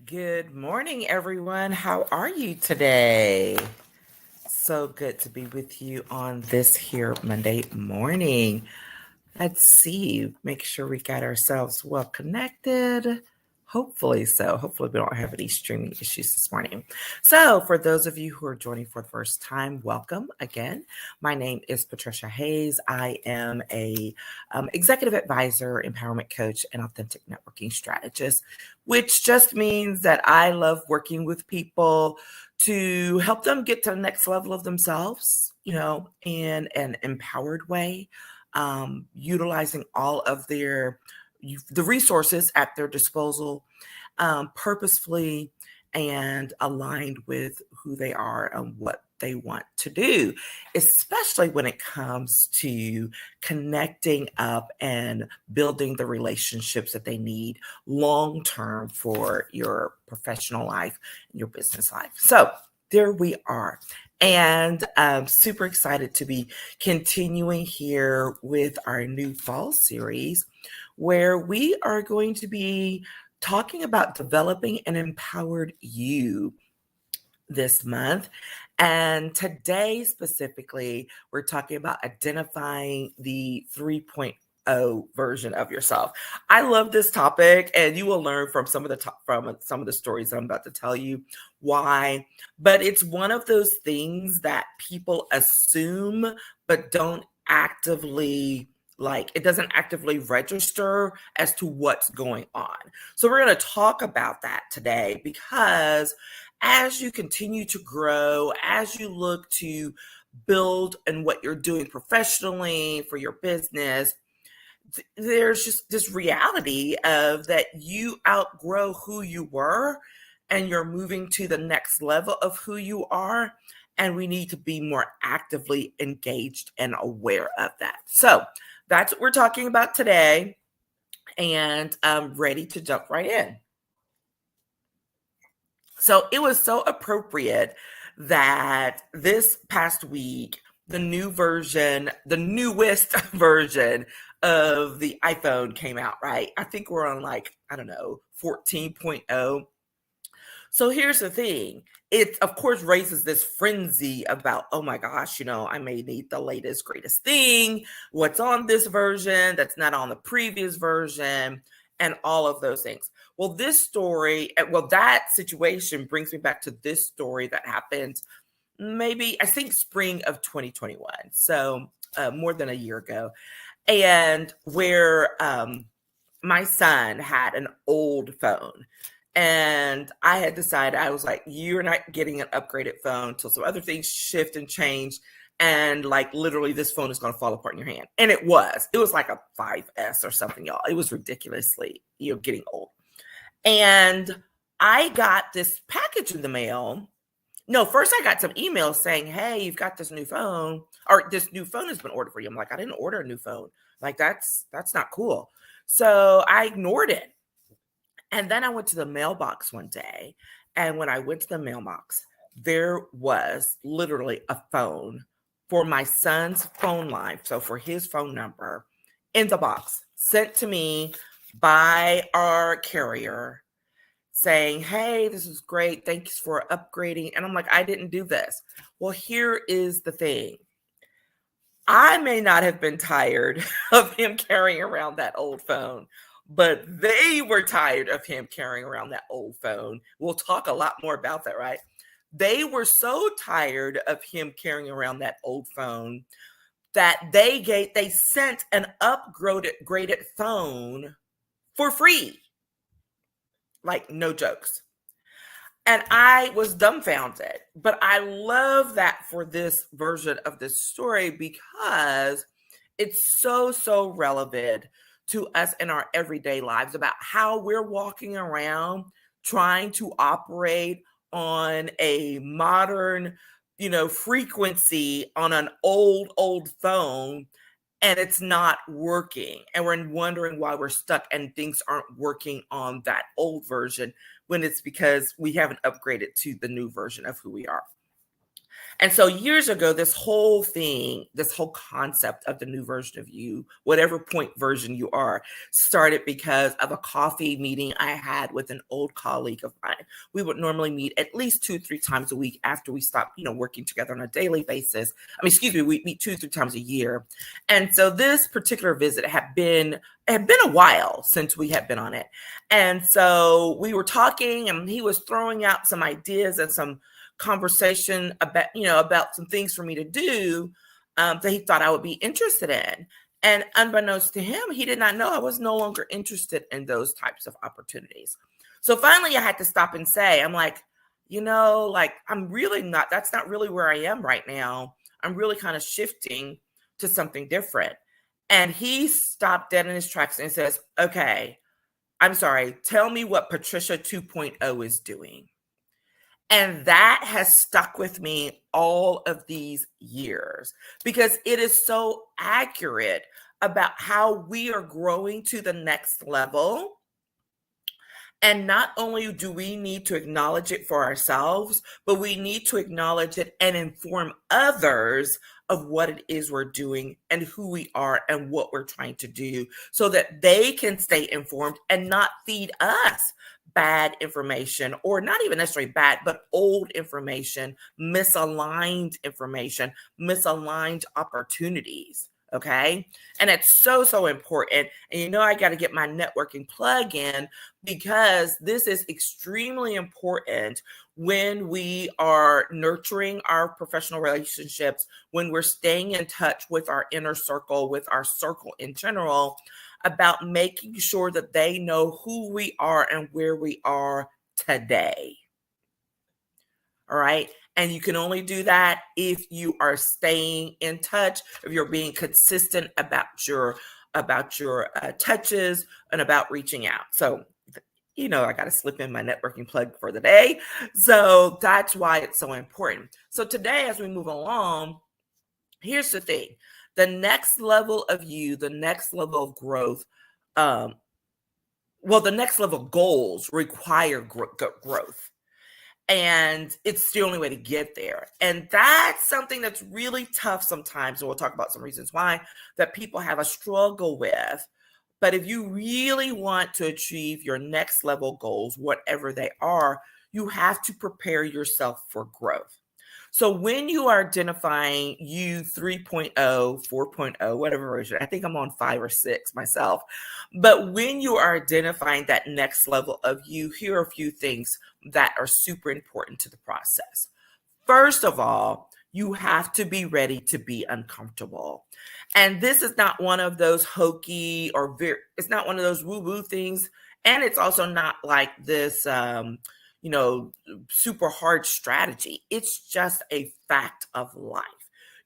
Good morning, everyone. How are you today? So good to be with you on this here Monday morning. Let's see, make sure we got ourselves well connected. Hopefully so. Hopefully we don't have any streaming issues this morning. So, for those of you who are joining for the first time, welcome again. My name is Patricia Hayes. I am a executive advisor, empowerment coach, and authentic networking strategist, which just means that I love working with people to help them get to the next level of themselves, in an empowered way, utilizing all of the resources at their disposal, purposefully and aligned with who they are and what they want to do, especially when it comes to connecting up and building the relationships that they need long term for your professional life and your business life. So there we are. And I'm super excited to be continuing here with our new fall series where we are going to be talking about developing an empowered you this month. And today, specifically, we're talking about identifying the 3.0 version of yourself. I love this topic, and you will learn from some of the stories I'm about to tell you why. But it's one of those things that people assume but don't actively like. It doesn't actively register as to what's going on. So we're going to talk about that today because as you continue to grow, as you look to build and what you're doing professionally for your business, there's just this reality of that you outgrow who you were and you're moving to the next level of who you are. And we need to be more actively engaged and aware of that. So that's what we're talking about today. And I'm ready to jump right in. So it was so appropriate that this past week, the newest version of the iPhone came out, right? I think we're on like, I don't know, 14.0. So here's the thing. It, of course, raises this frenzy about, oh my gosh, I may need the latest, greatest thing. What's on this version that's not on the previous version, and all of those things. Well, that situation brings me back to this story that happened maybe, I think, spring of 2021. So more than a year ago. And where my son had an old phone. And I had decided, I was like, you're not getting an upgraded phone till some other things shift and change. And like literally this phone is going to fall apart in your hand. And it was like a 5S or something, y'all. It was ridiculously, getting old. And I got this package in the mail. No, first I got some emails saying, hey, you've got this new phone, or this new phone has been ordered for you. I'm like, I didn't order a new phone. Like, that's not cool. So I ignored it. And then I went to the mailbox one day. And when I went to the mailbox, there was literally a phone for my son's phone line. So for his phone number in the box sent to me by our carrier saying, hey, this is great. Thanks for upgrading. And I'm like, I didn't do this. Well, here is the thing. I may not have been tired of him carrying around that old phone, but they were tired of him carrying around that old phone. We'll talk a lot more about that, right? They were so tired of him carrying around that old phone that they sent an upgraded phone for free. Like, no jokes. And I was dumbfounded. But I love that for this version of this story because it's so relevant to us in our everyday lives about how we're walking around trying to operate on a modern, frequency on an old phone, and it's not working. And we're wondering why we're stuck and things aren't working on that old version when it's because we haven't upgraded to the new version of who we are. And so years ago, this whole thing, this whole concept of the new version of you, whatever point version you are, started because of a coffee meeting I had with an old colleague of mine. We would normally meet at least 2-3 times a week after we stopped, working together on a daily basis. We meet 2-3 times a year. And so this particular visit had been a while since we had been on it. And so we were talking and he was throwing out some ideas and some conversation about some things for me to do that he thought I would be interested in. And unbeknownst to him, he did not know I was no longer interested in those types of opportunities. So finally I had to stop and say, I'm like, I'm really not, that's not really where I am right now. I'm really kind of shifting to something different. And he stopped dead in his tracks and says, okay, I'm sorry, tell me what Patricia 2.0 is doing. And that has stuck with me all of these years because it is so accurate about how we are growing to the next level. And not only do we need to acknowledge it for ourselves, but we need to acknowledge it and inform others of what it is we're doing and who we are and what we're trying to do so that they can stay informed and not feed us bad information, or not even necessarily bad, but old information, misaligned information, misaligned opportunities. Okay. And it's so, so important. And I got to get my networking plug in because this is extremely important when we are nurturing our professional relationships, when we're staying in touch with our inner circle, with our circle in general, about making sure that they know who we are and where we are today. All right. And you can only do that if you are staying in touch, if you're being consistent about your touches and about reaching out. So, I got to slip in my networking plug for the day. So that's why it's so important. So today, as we move along, here's the thing. The next level of you, the next level of growth, the next level goals require growth. And it's the only way to get there. And that's something that's really tough sometimes. And we'll talk about some reasons why that people have a struggle with. But if you really want to achieve your next level goals, whatever they are, you have to prepare yourself for growth. So when you are identifying you 3.0, 4.0, whatever version, I think I'm on 5 or 6 myself. But when you are identifying that next level of you, here are a few things that are super important to the process. First of all, you have to be ready to be uncomfortable. And this is not one of those hokey or it's not one of those woo-woo things. And it's also not like this, super hard strategy. It's just a fact of life.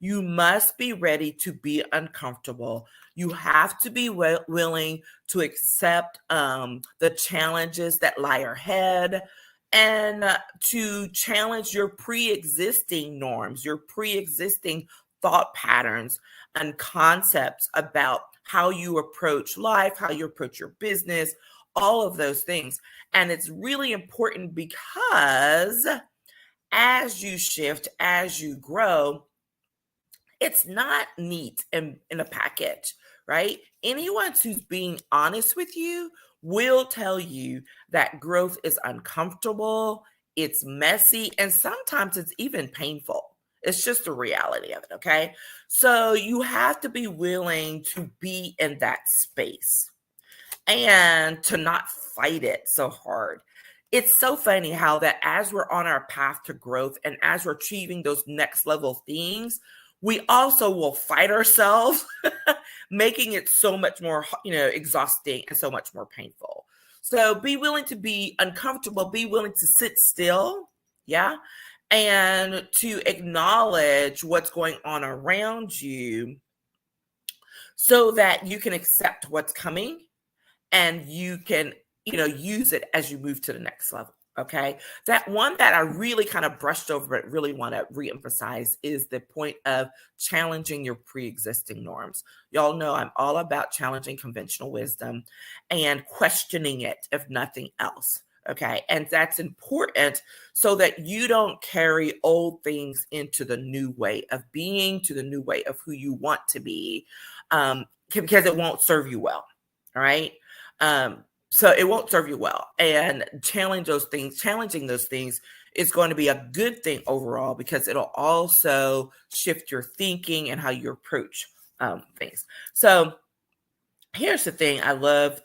You must be ready to be uncomfortable. You have to be willing to accept the challenges that lie ahead and to challenge your pre-existing norms, your pre-existing thought patterns and concepts about how you approach life, how you approach your business, all of those things. And it's really important because as you shift, as you grow, it's not neat in a package, right? Anyone who's being honest with you will tell you that growth is uncomfortable, it's messy, and sometimes it's even painful. It's just the reality of it, okay? So you have to be willing to be in that space and to not fight it so hard. It's so funny how that as we're on our path to growth and as we're achieving those next level things, we also will fight ourselves, making it so much more, exhausting and so much more painful. So be willing to be uncomfortable, be willing to sit still, yeah, and to acknowledge what's going on around you so that you can accept what's coming and you can, use it as you move to the next level. Okay. That one that I really kind of brushed over, but really want to reemphasize is the point of challenging your pre-existing norms. Y'all know I'm all about challenging conventional wisdom and questioning it, if nothing else. Okay. And that's important so that you don't carry old things into the new way of being, to the new way of who you want to be, because it won't serve you well. All right. So it won't serve you well. And challenging those things is going to be a good thing overall because it'll also shift your thinking and how you approach things. So here's the thing. I love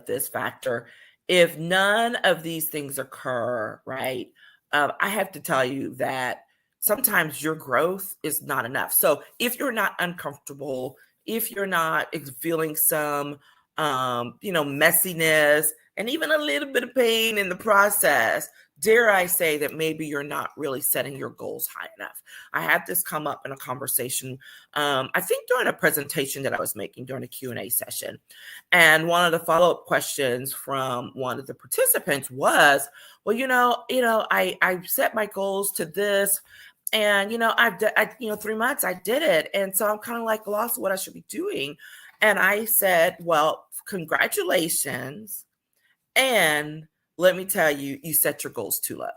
this factor. If none of these things occur, right, I have to tell you that sometimes your growth is not enough. So if you're not uncomfortable, if you're not feeling some, messiness and even a little bit of pain in the process, dare I say that maybe you're not really setting your goals high enough. I had this come up in a conversation, I think during a presentation that I was making during a Q&A session. And one of the follow-up questions from one of the participants was, well, I set my goals to this, and, I've 3 months I did it. And so I'm kind of like lost what I should be doing. And I said, well, congratulations. And let me tell you, you set your goals too low.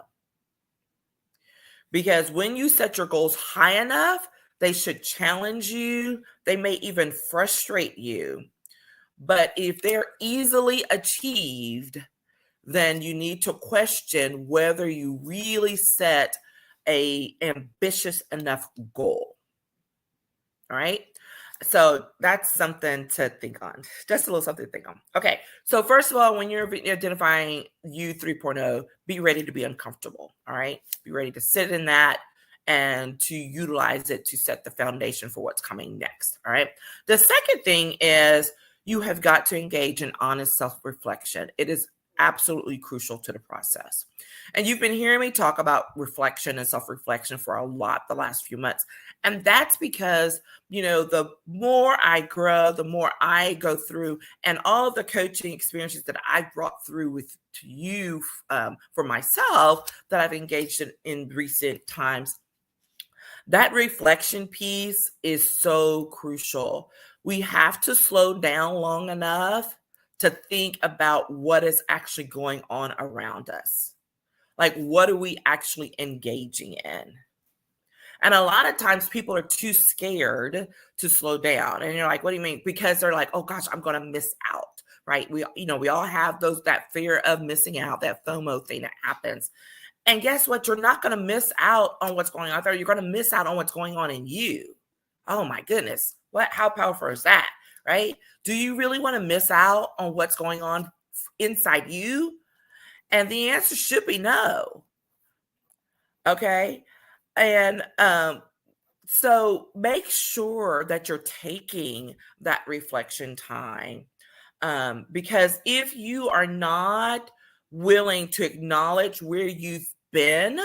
Because when you set your goals high enough, they should challenge you. They may even frustrate you. But if they're easily achieved, then you need to question whether you really set a ambitious enough goal. All right. So that's something to think on. Just a little something to think on. Okay. So first of all, when you're identifying you 3.0, be ready to be uncomfortable. All right. Be ready to sit in that and to utilize it to set the foundation for what's coming next. All right. The second thing is you have got to engage in honest self-reflection. It is absolutely crucial to the process. And you've been hearing me talk about reflection and self-reflection for a lot the last few months. And that's because, the more I grow, the more I go through, and all of the coaching experiences that I brought through to you for myself that I've engaged in recent times, that reflection piece is so crucial. We have to slow down long enough to think about what is actually going on around us. Like, what are we actually engaging in? And a lot of times people are too scared to slow down. And you're like, what do you mean? Because they're like, oh gosh, I'm going to miss out, right? We all have that fear of missing out, that FOMO thing that happens. And guess what? You're not going to miss out on what's going on there. You're going to miss out on what's going on in you. Oh my goodness. How powerful is that, right? Do you really want to miss out on what's going on inside you? And the answer should be no. Okay. And so make sure that you're taking that reflection time. Because if you are not willing to acknowledge where you've been,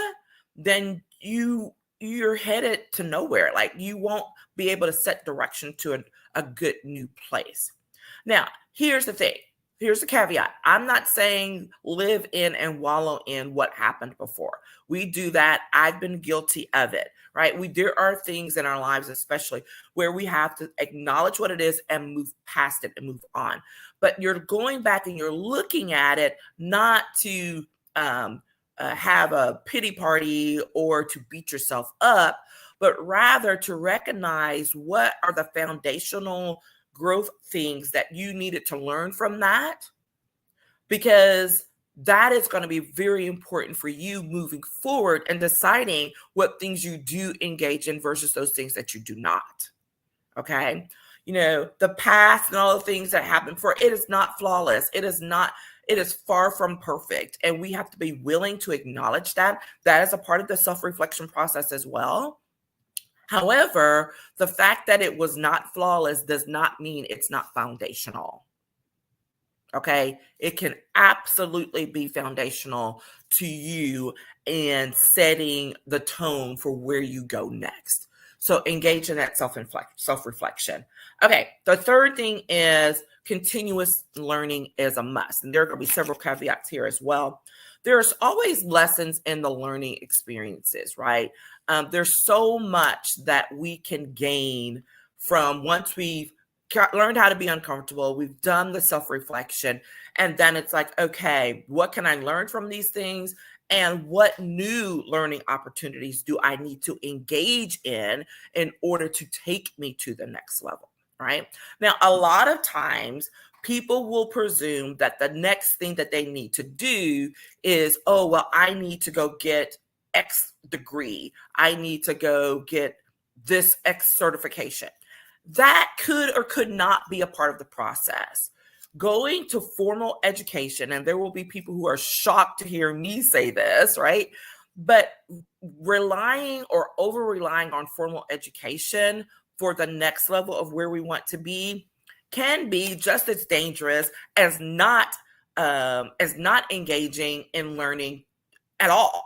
then you're headed to nowhere. Like, you won't be able to set direction to a good new place. Now, here's the thing. Here's the caveat. I'm not saying live in and wallow in what happened before. We do that. I've been guilty of it, right? There are things in our lives, especially, where we have to acknowledge what it is and move past it and move on. But you're going back and you're looking at it not to have a pity party or to beat yourself up, but rather to recognize what are the foundational growth things that you needed to learn from that, because that is going to be very important for you moving forward and deciding what things you do engage in versus those things that you do not. Okay. The past and all the things that happened it is not flawless. It is far from perfect. And we have to be willing to acknowledge that. That is a part of the self-reflection process as well. However, the fact that it was not flawless does not mean it's not foundational. Okay? It can absolutely be foundational to you and setting the tone for where you go next. So engage in that self-reflection. Okay, the third thing is continuous learning is a must. And there are going to be several caveats here as well. There's always lessons in the learning experiences, right? There's so much that we can gain from once we've learned how to be uncomfortable, we've done the self-reflection, And then it's like, okay, what can I learn from these things? And what new learning opportunities do I need to engage in order to take me to the next level? Right now, a lot of times people will presume that the next thing that they need to do is, oh, well, I need to go get X degree. I need to go get this X certification. That could or could not be a part of the process. Going to formal education, and there will be people who are shocked to hear me say this, right? But relying or over relying on formal education for the next level of where we want to be can be just as dangerous as not engaging in learning at all.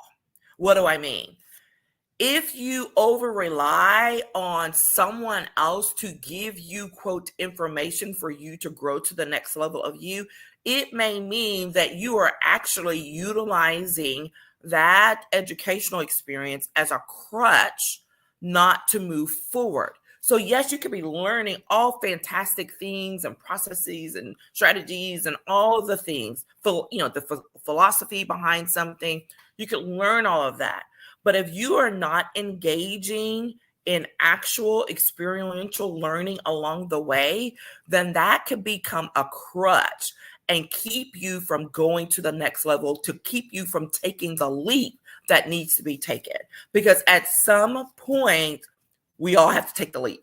What do I mean? If you over rely on someone else to give you, quote, information for you to grow to the next level of you, it may mean that you are actually utilizing that educational experience as a crutch not to move forward. So yes, you could be learning all fantastic things and processes and strategies and all the things, the philosophy behind something. You could learn all of that. But if you are not engaging in actual experiential learning along the way, then that could become a crutch and keep you from going to the next level, to keep you from taking the leap that needs to be taken. Because at some point, we all have to take the leap.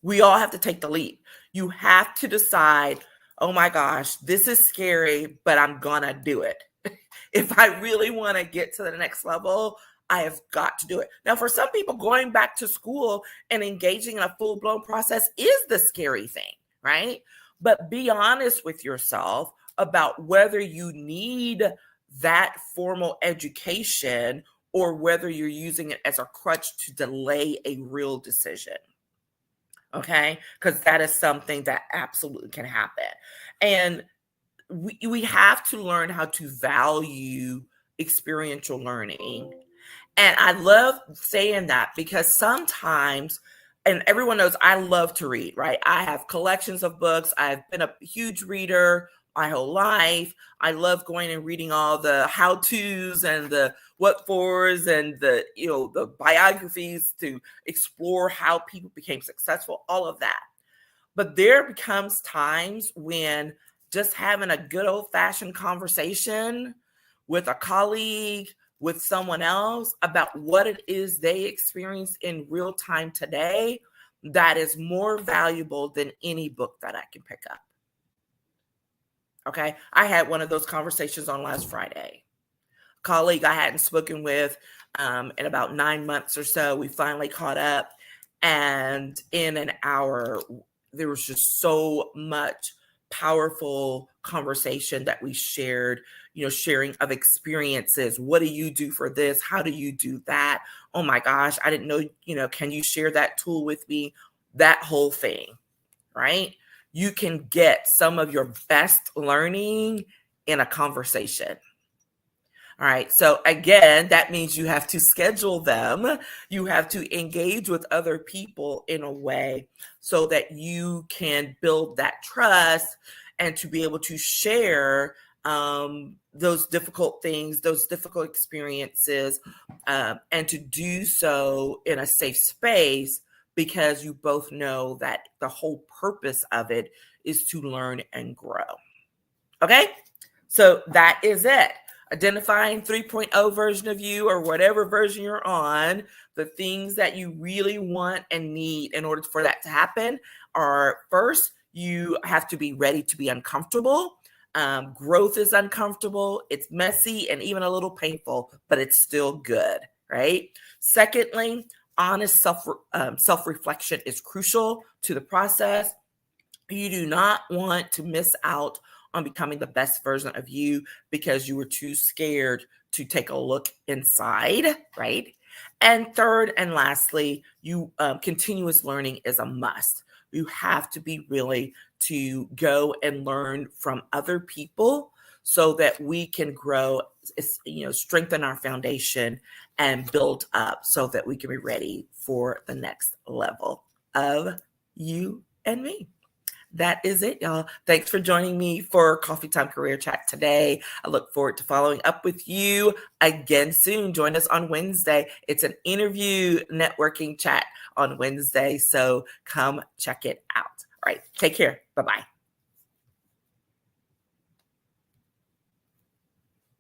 We all have to take the leap. You have to decide, oh my gosh, this is scary, but I'm gonna do it. If I really want to get to the next level, I have got to do it. Now, for some people, going back to school and engaging in a full-blown process is the scary thing, right? But be honest with yourself about whether you need that formal education or whether you're using it as a crutch to delay a real decision. Okay? Because that is something that absolutely can happen. And we have to learn how to value experiential learning. And I love saying that because sometimes, and everyone knows I love to read, right? I have collections of books. I've been a huge reader my whole life. I love going and reading all the how-tos and the what fors and the biographies to explore how people became successful, all of that. But there becomes times when just having a good old-fashioned conversation with a colleague, with someone else about what it is they experience in real time today, that is more valuable than any book that I can pick up. Okay. I had one of those conversations on last Friday. A colleague I hadn't spoken with in about 9 months or so. We finally caught up. And in an hour, there was just so much powerful conversation that we shared, sharing of experiences. What do you do for this? How do you do that? Oh my gosh, I didn't know, can you share that tool with me? That whole thing, right? You can get some of your best learning in a conversation. All right. So again, that means you have to schedule them. You have to engage with other people in a way so that you can build that trust and to be able to share those difficult things, those difficult experiences, and to do so in a safe space, because you both know that the whole purpose of it is to learn and grow. Okay. So that is it. Identifying 3.0 version of you, or whatever version you're on, the things that you really want and need in order for that to happen are, first, you have to be ready to be uncomfortable. Growth is uncomfortable. It's messy and even a little painful, but it's still good, right? Secondly, honest self-reflection is crucial to the process. You do not want to miss out on becoming the best version of you because you were too scared to take a look inside, right? And third and lastly, continuous learning is a must. You have to be willing to go and learn from other people so that we can grow, strengthen our foundation and build up so that we can be ready for the next level of you and me. that is it, y'all. Thanks for joining me for Coffee Time Career Chat today. I look forward to following up with you again soon. Join us on Wednesday. It's an interview networking chat on Wednesday, so come check it out. All right, take care. Bye-bye.